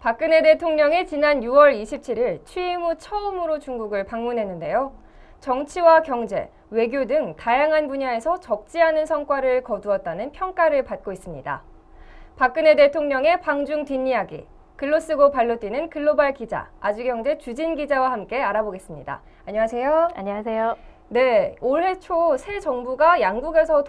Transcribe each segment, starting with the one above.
박근혜 대통령이 지난 6월 27일 취임 후 처음으로 중국을 방문했는데요. 정치와 경제, 외교 등 다양한 분야에서 적지 않은 성과를 거두었다는 평가를 받고 있습니다. 박근혜 대통령의 방중 뒷이야기, 글로 쓰고 발로 뛰는 글로벌 기자, 아주경제 주진 기자와 함께 알아보겠습니다. 안녕하세요. 안녕하세요. 네, 올해 초 새 정부가 양국에서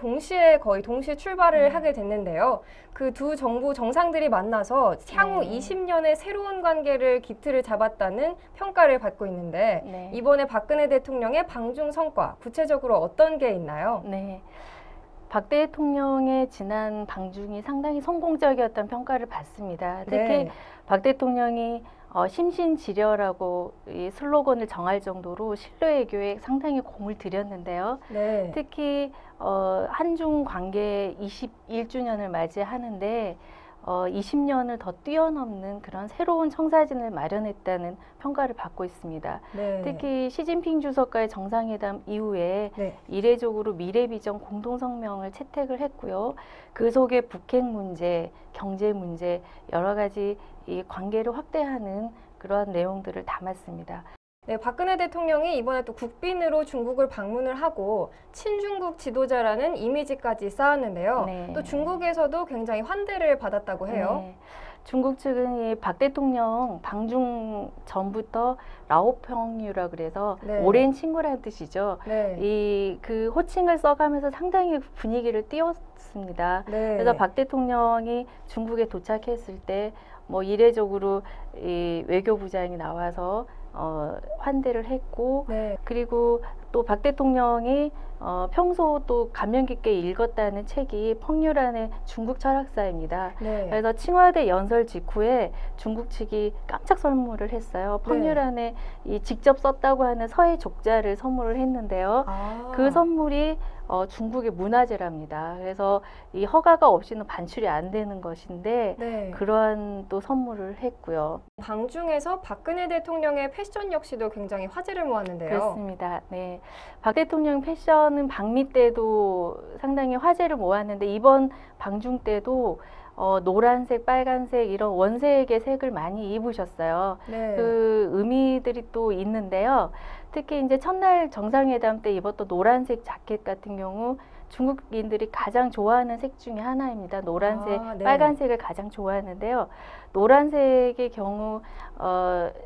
거의 동시에 출발을 하게 됐는데요. 그 두 정부 정상들이 만나서 향후 20년의 새로운 관계를 기틀을 잡았다는 평가를 받고 있는데 이번에 박근혜 대통령의 방중 성과, 구체적으로 어떤 게 있나요? 네. 박 대통령의 지난 방중이 상당히 성공적이었던 평가를 받습니다. 특히 박 대통령이 심신지려라고 이 슬로건을 정할 정도로 신뢰외교에 상당히 공을 들였는데요. 특히 한중 관계 21주년을 맞이하는데 20년을 더 뛰어넘는 그런 새로운 청사진을 마련했다는 평가를 받고 있습니다. 특히 시진핑 주석과의 정상회담 이후에 이례적으로 미래비전 공동성명을 채택을 했고요. 그 속에 북핵 문제, 경제 문제, 여러 가지 이 관계를 확대하는 그러한 내용들을 담았습니다. 네, 박근혜 대통령이 이번에 또 국빈으로 중국을 방문을 하고 친중국 지도자라는 이미지까지 쌓았는데요. 또 중국에서도 굉장히 환대를 받았다고 해요. 중국 측은 이 박 대통령 방중 전부터 라오평유라 그래서 오랜 친구라는 뜻이죠. 그 호칭을 써가면서 상당히 분위기를 띄웠습니다. 그래서 박 대통령이 중국에 도착했을 때 뭐 이례적으로 이 외교부장이 나와서 환대를 했고 그리고 또 박 대통령이 평소 또 감명 깊게 읽었다는 책이 펑유란의 중국 철학사입니다. 그래서 칭화대 연설 직후에 중국 측이 깜짝 선물을 했어요. 펑유란의 이 직접 썼다고 하는 서해 족자를 선물을 했는데요. 그 선물이 중국의 문화재랍니다. 그래서 이 허가가 없이는 반출이 안 되는 것인데 그러한 또 선물을 했고요. 방중에서 박근혜 대통령의 패션 역시도 굉장히 화제를 모았는데요. 그렇습니다. 네, 박 대통령 패션은 방미 때도 상당히 화제를 모았는데 이번 방중 때도 노란색, 빨간색 이런 원색의 색을 많이 입으셨어요. 그 의미들이 또 있는데요. 특히 이제 첫날 정상회담 때 입었던 노란색 자켓 같은 경우 중국인들이 가장 좋아하는 색 중에 하나입니다. 노란색, 빨간색을 가장 좋아하는데요. 노란색의 경우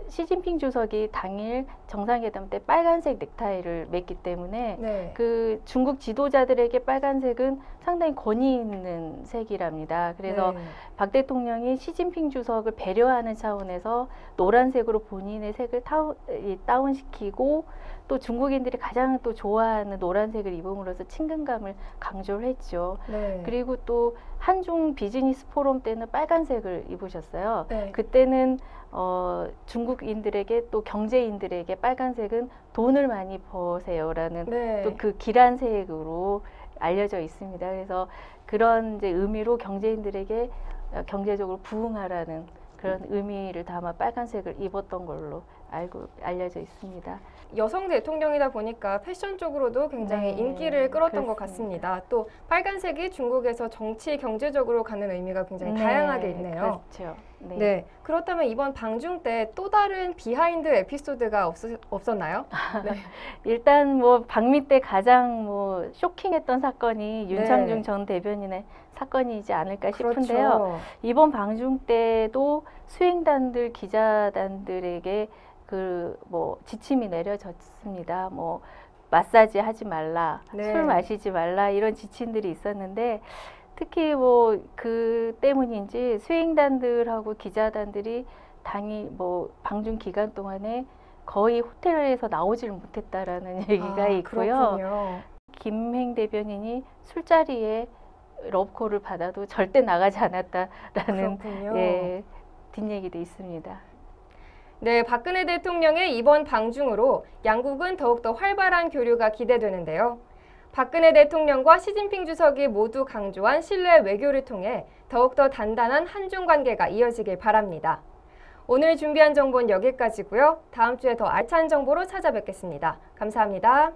시진핑 주석이 당일 정상회담 때 빨간색 넥타이를 맸기 때문에 그 중국 지도자들에게 빨간색은 상당히 권위 있는 색이랍니다. 그래서 박 대통령이 시진핑 주석을 배려하는 차원에서 노란색으로 본인의 색을 다운시키고 또 중국인들이 가장 또 좋아하는 노란색을 입음으로써 친근감을 강조를 했죠. 그리고 또 한중 비즈니스 포럼 때는 빨간색을 입으셨어요. 그때는 중국인들에게 또 경제인들에게 빨간색은 돈을 많이 버세요라는 또 그 기란색으로 알려져 있습니다. 그래서 그런 이제 의미로 경제인들에게 경제적으로 부흥하라는 그런 의미를 담아 빨간색을 입었던 걸로 알려져 있습니다. 여성 대통령이다 보니까 패션 쪽으로도 굉장히 인기를 끌었던 것 같습니다. 또 빨간색이 중국에서 정치, 경제적으로 갖는 의미가 굉장히 다양하게 있네요. 그렇죠. 그렇다면 이번 방중 때 또 다른 비하인드 에피소드가 없었나요? 일단 뭐 방미 때 가장 뭐 쇼킹했던 사건이 윤창중 전 대변인의 사건이지 않을까 싶은데요. 이번 방중 때도 수행단들, 기자단들에게 그 뭐 지침이 내려졌습니다. 뭐 마사지 하지 말라, 술 마시지 말라 이런 지침들이 있었는데 특히 뭐 그 때문인지 수행단들하고 기자단들이 당일 뭐 방중 기간 동안에 거의 호텔에서 나오질 못했다라는 얘기가 있고요. 김행 대변인이 술자리에 러브콜을 받아도 절대 나가지 않았다라는 뒷얘기도 있습니다. 네, 박근혜 대통령의 이번 방중으로 양국은 더욱더 활발한 교류가 기대되는데요. 박근혜 대통령과 시진핑 주석이 모두 강조한 신뢰 외교를 통해 더욱더 단단한 한중 관계가 이어지길 바랍니다. 오늘 준비한 정보는 여기까지고요. 다음 주에 더 알찬 정보로 찾아뵙겠습니다. 감사합니다.